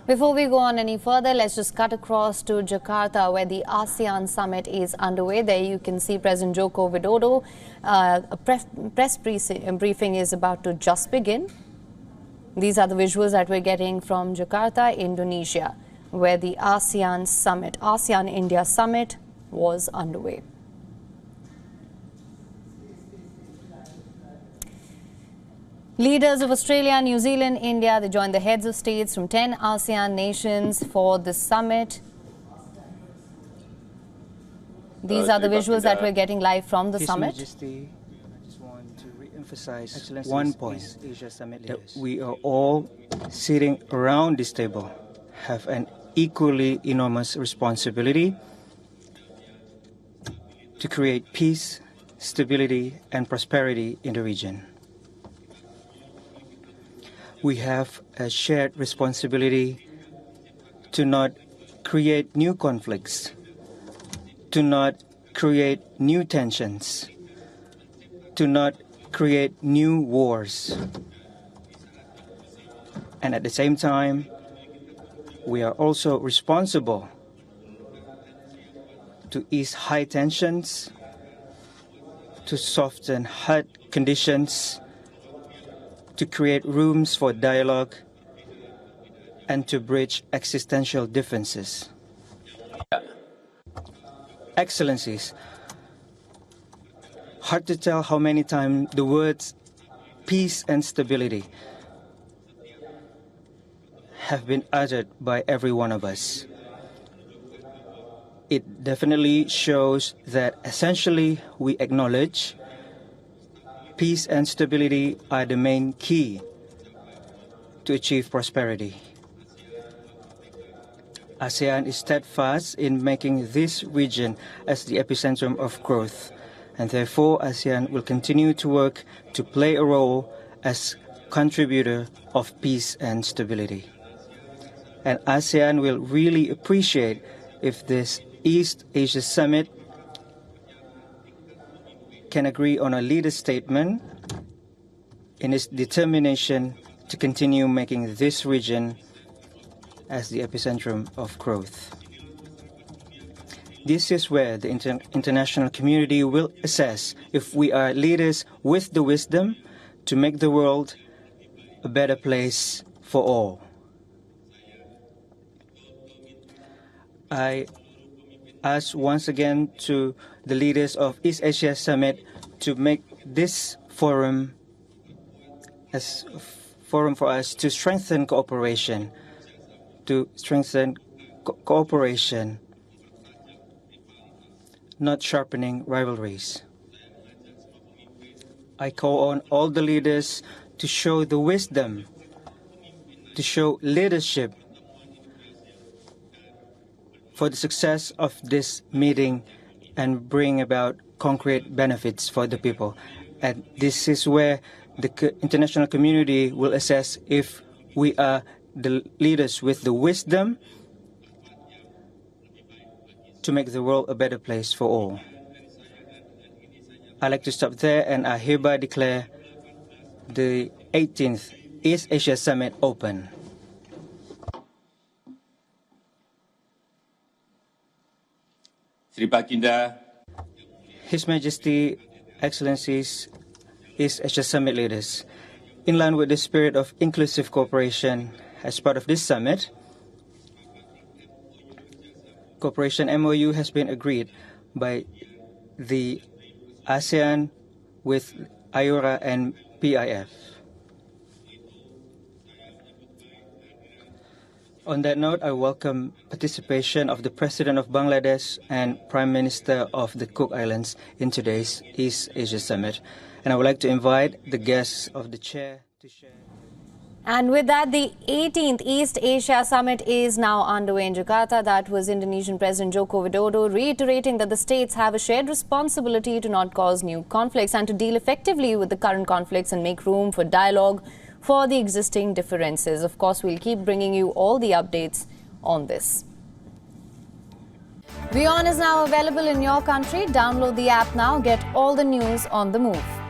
Before we go on any further, let's just cut across to Jakarta, where the ASEAN Summit is underway. There you can see President Joko Widodo. A press briefing is about to just begin. These are the visuals that we're getting from Jakarta, Indonesia, where the ASEAN Summit, ASEAN India Summit, was underway. Leaders of Australia, New Zealand, India, they joined the heads of states from 10 ASEAN nations for the summit. These are the visuals that we're getting live from the summit. His Majesty, I just want to re-emphasize one point, that we are all sitting around this table have an equally enormous responsibility to create peace, stability, and prosperity in the region. We have a shared responsibility to not create new conflicts, to not create new tensions, to not create new wars. And at the same time, we are also responsible to ease high tensions, to soften hard conditions, to create rooms for dialogue, and to bridge existential differences. Excellencies, hard to tell how many times the words peace and stability have been uttered by every one of us. It definitely shows that essentially we acknowledge peace and stability are the main key to achieve prosperity. ASEAN is steadfast in making this region as the epicentrum of growth, and therefore ASEAN will continue to work to play a role as contributor of peace and stability. And ASEAN will really appreciate if this East Asia Summit can agree on a leader statement in its determination to continue making this region as the epicentrum of growth. This is where the international community will assess if we are leaders with the wisdom to make the world a better place for all. I ask once again to the leaders of East Asia Summit to make this forum as a forum for us to strengthen cooperation, not sharpening rivalries. I call on all the leaders to show the wisdom, to show leadership for the success of this meeting and bring about concrete benefits for the people. And this is where the international community will assess if we are the leaders with the wisdom to make the world a better place for all. I'd like to stop there, and I hereby declare the 18th East Asia Summit open. Sri Baginda, His Majesty, Excellencies, East Asia Summit leaders, in line with the spirit of inclusive cooperation as part of this summit, cooperation MOU has been agreed by the ASEAN with IORA and PIF. On that note, I welcome participation of the President of Bangladesh and Prime Minister of the Cook Islands in today's East Asia Summit. And I would like to invite the guests of the chair to share. And with that, the 18th East Asia Summit is now underway in Jakarta. That was Indonesian President Joko Widodo reiterating that the states have a shared responsibility to not cause new conflicts and to deal effectively with the current conflicts and make room for dialogue for the existing differences. Of course, we'll keep bringing you all the updates on this. WION is now available in your country. Download the app now. Get all the news on the move.